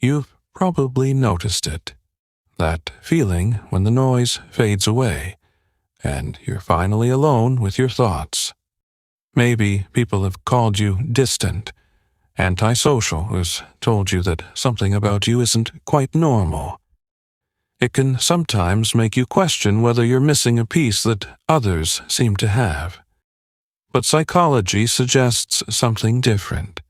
You've probably noticed it. That feeling when the noise fades away, and you're finally alone with your thoughts. Maybe people have called you distant, antisocial, who's told you that something about you isn't quite normal. It can sometimes make you question whether you're missing a piece that others seem to have. But psychology suggests something different.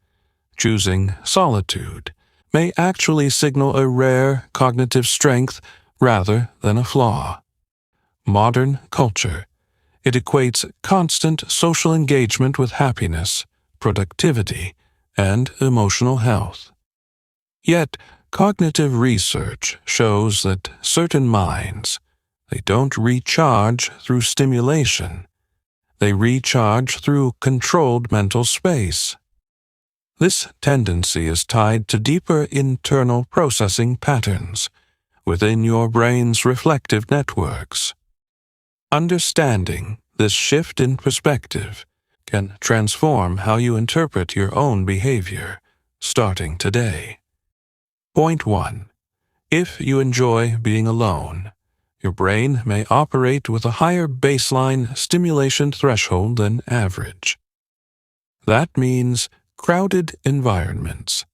Choosing solitude may actually signal a rare cognitive strength rather than a flaw. Modern culture, it equates constant social engagement with happiness, productivity, and emotional health. Yet, cognitive research shows that certain minds, they don't recharge through stimulation. They recharge through controlled mental space. This tendency is tied to deeper internal processing patterns within your brain's reflective networks. Understanding this shift in perspective can transform how you interpret your own behavior, starting today. Point 1. If you enjoy being alone, your brain may operate with a higher baseline stimulation threshold than average. That means crowded environments.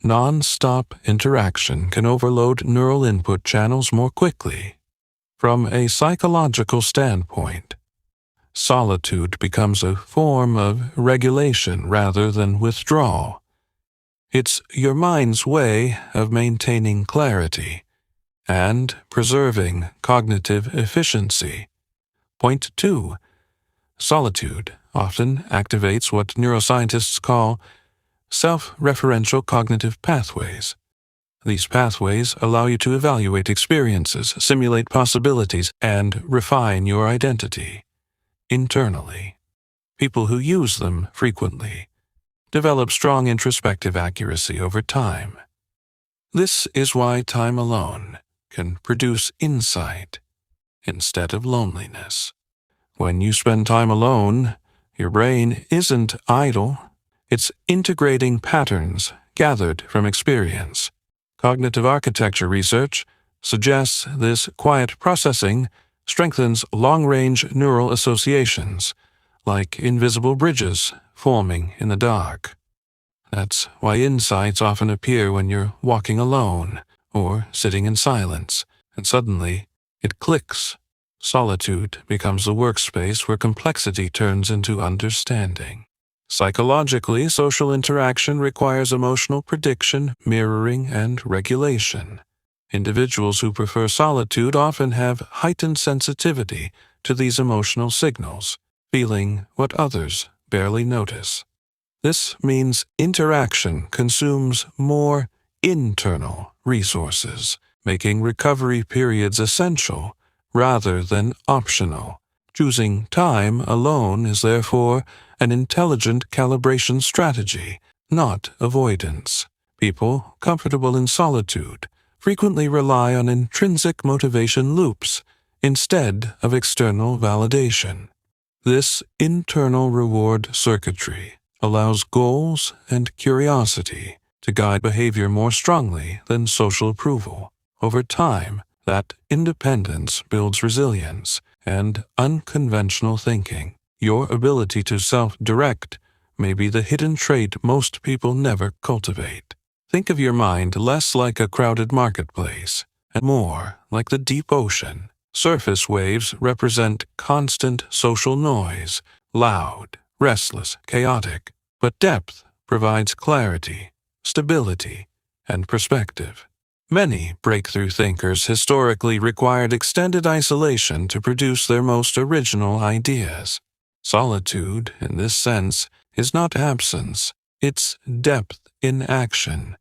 Non-stop interaction can overload neural input channels more quickly. From a psychological standpoint, solitude becomes a form of regulation rather than withdrawal. It's your mind's way of maintaining clarity and preserving cognitive efficiency. Point 2. Solitude often activates what neuroscientists call self-referential cognitive pathways. These pathways allow you to evaluate experiences, simulate possibilities, and refine your identity internally. People who use them frequently develop strong introspective accuracy over time. This is why time alone can produce insight instead of loneliness. When you spend time alone, your brain isn't idle. It's integrating patterns gathered from experience. Cognitive architecture research suggests this quiet processing strengthens long-range neural associations, like invisible bridges forming in the dark. That's why insights often appear when you're walking alone or sitting in silence, and suddenly it clicks. Solitude becomes the workspace where complexity turns into understanding. Psychologically, social interaction requires emotional prediction, mirroring, and regulation. Individuals who prefer solitude often have heightened sensitivity to these emotional signals, feeling what others barely notice. This means interaction consumes more internal resources, making recovery periods essential rather than optional. Choosing time alone is therefore an intelligent calibration strategy, not avoidance. People comfortable in solitude frequently rely on intrinsic motivation loops instead of external validation. This internal reward circuitry allows goals and curiosity to guide behavior more strongly than social approval. Over time, that independence builds resilience and unconventional thinking. Your ability to self-direct may be the hidden trait most people never cultivate. Think of your mind less like a crowded marketplace and more like the deep ocean. Surface waves represent constant social noise, loud, restless, chaotic, but depth provides clarity, stability, and perspective. Many breakthrough thinkers historically required extended isolation to produce their most original ideas. Solitude, in this sense, is not absence, it's depth in action.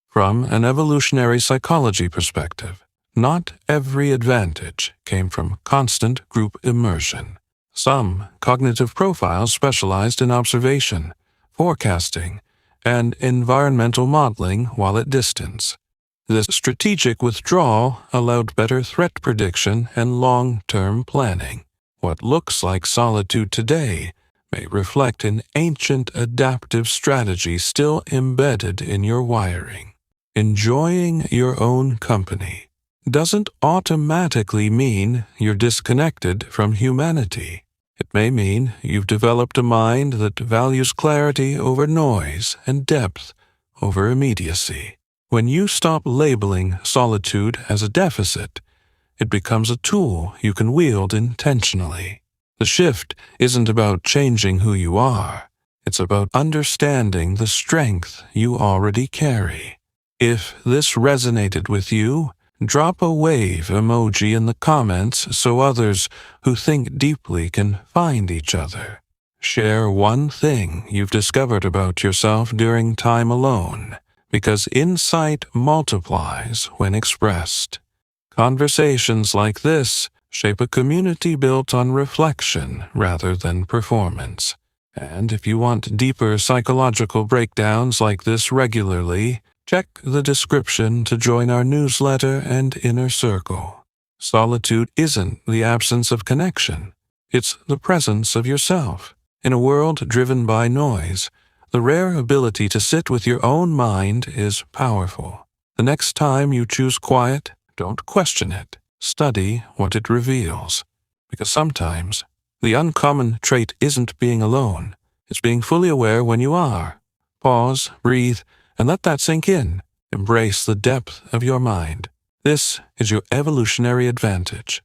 From an evolutionary psychology perspective, not every advantage came from constant group immersion. Some cognitive profiles specialized in observation, forecasting, and environmental modeling while at distance. This strategic withdrawal allowed better threat prediction and long-term planning. What looks like solitude today may reflect an ancient adaptive strategy still embedded in your wiring. Enjoying your own company doesn't automatically mean you're disconnected from humanity. It may mean you've developed a mind that values clarity over noise and depth over immediacy. When you stop labeling solitude as a deficit, it becomes a tool you can wield intentionally. The shift isn't about changing who you are. It's about understanding the strength you already carry. If this resonated with you, drop a wave emoji in the comments so others who think deeply can find each other. Share one thing you've discovered about yourself during time alone, because insight multiplies when expressed. Conversations like this shape a community built on reflection rather than performance. And if you want deeper psychological breakdowns like this regularly, check the description to join our newsletter and inner circle. Solitude isn't the absence of connection. It's the presence of yourself. In a world driven by noise, the rare ability to sit with your own mind is powerful. The next time you choose quiet, don't question it. Study what it reveals. Because sometimes, the uncommon trait isn't being alone. It's being fully aware when you are. Pause, breathe, and let that sink in. Embrace the depth of your mind. This is your evolutionary advantage.